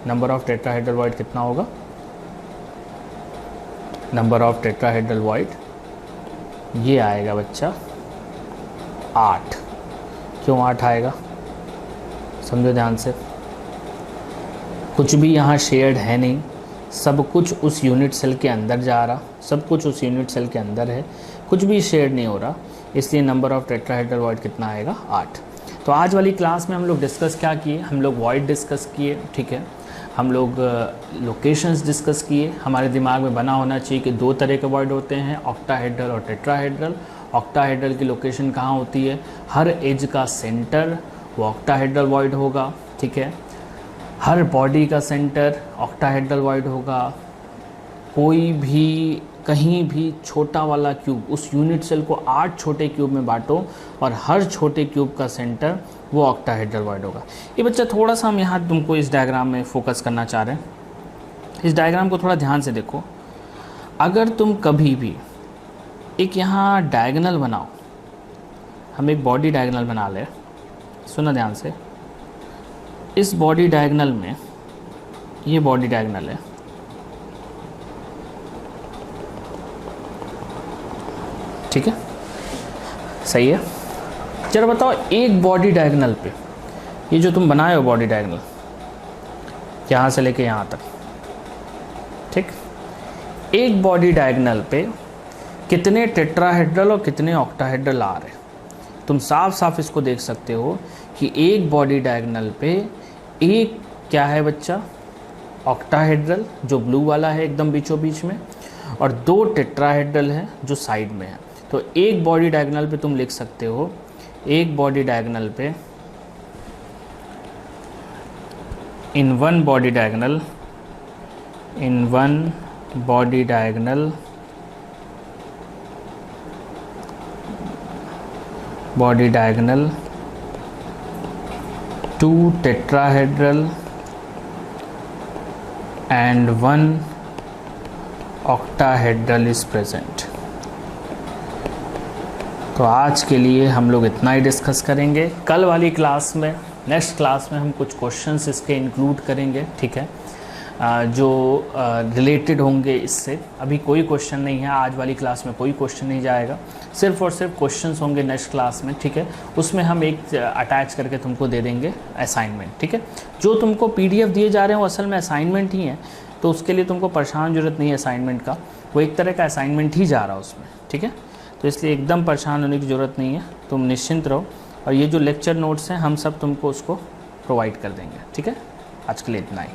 Speaker 1: नंबर ऑफ टेट्राहेड्रल वॉइड कितना होगा, नंबर ऑफ टेट्राहेड्रल वॉइड ये आएगा बच्चा 8। क्यों 8 आएगा, समझो ध्यान से। कुछ भी यहाँ शेयर्ड है नहीं, सब कुछ उस यूनिट सेल के अंदर जा रहा, सब कुछ उस यूनिट सेल के अंदर है, कुछ भी शेयर्ड नहीं हो रहा, इसलिए नंबर ऑफ टेट्राहेड्रल वॉइड कितना आएगा, 8। तो आज वाली क्लास में हम लोग डिस्कस क्या किए, हम लोग वॉइड डिस्कस किए। ठीक है, हम लोग लोकेशंस डिस्कस किए। हमारे दिमाग में बना होना चाहिए कि 2 तरह के वॉइड होते हैं, ऑक्टाहेड्रल और टेट्राहेड्रल। ऑक्टाहेड्रल की लोकेशन कहाँ होती है, हर एज का सेंटर वो ऑक्टाहेड्रल वॉइड होगा। ठीक है, हर बॉडी का सेंटर ऑक्टाहेड्रल वॉइड होगा। कोई भी कहीं भी छोटा वाला क्यूब, उस यूनिट सेल को 8 छोटे क्यूब में बांटो और हर छोटे क्यूब का सेंटर वो ऑक्टाहेड्रल वॉइड होगा। ये बच्चा थोड़ा सा हम यहाँ तुमको इस डायग्राम में फोकस करना चाह रहे हैं। इस डायग्राम को थोड़ा ध्यान से देखो। अगर तुम कभी भी एक यहाँ डायगोनल बनाओ, हम एक बॉडी डायगोनल बना लें, सुना ध्यान से। इस बॉडी डायगोनल में, ये बॉडी डायगोनल है, ठीक है, सही है। चलो बताओ, एक बॉडी डायगोनल पे, ये जो तुम बनाए हो बॉडी डायगोनल यहाँ से लेके यहाँ तक, ठीक, एक बॉडी डायगोनल पे कितने टेट्राहेड्रल और कितने ऑक्टाहेड्रल आ रहे हैं। तुम साफ साफ इसको देख सकते हो कि एक बॉडी डायगोनल पे एक क्या है बच्चा, ऑक्टाहेड्रल जो ब्लू वाला है एकदम बीचों बीच में, और 2 टेट्राहेड्रल है जो साइड में है। तो एक बॉडी डायगोनल पे तुम लिख सकते हो, एक बॉडी डायगोनल पे in one body diagonal 2 tetrahedral and 1 octahedral is present। तो आज के लिए हम लोग इतना ही डिस्कस करेंगे। कल वाली क्लास में, नेक्स्ट क्लास में हम कुछ क्वेश्चंस इसके इंक्लूड करेंगे, ठीक है, जो रिलेटेड होंगे इससे। अभी कोई क्वेश्चन नहीं है, आज वाली क्लास में कोई क्वेश्चन नहीं जाएगा, सिर्फ और सिर्फ क्वेश्चंस होंगे नेक्स्ट क्लास में, ठीक है। उसमें हम एक अटैच करके तुमको दे देंगे असाइनमेंट, ठीक है। जो तुमको पीडीएफ दिए जा रहे हैं वो असल में असाइनमेंट ही है, तो उसके लिए तुमको परेशान जरूरत नहीं है असाइनमेंट का, वो एक तरह का असाइनमेंट ही जा रहा है उसमें, ठीक है। तो इसलिए एकदम परेशान होने की ज़रूरत नहीं है, तुम निश्चिंत रहो। और ये जो लेक्चर नोट्स हैं हम सब तुमको उसको प्रोवाइड कर देंगे, ठीक है। आज के लिए इतना ही।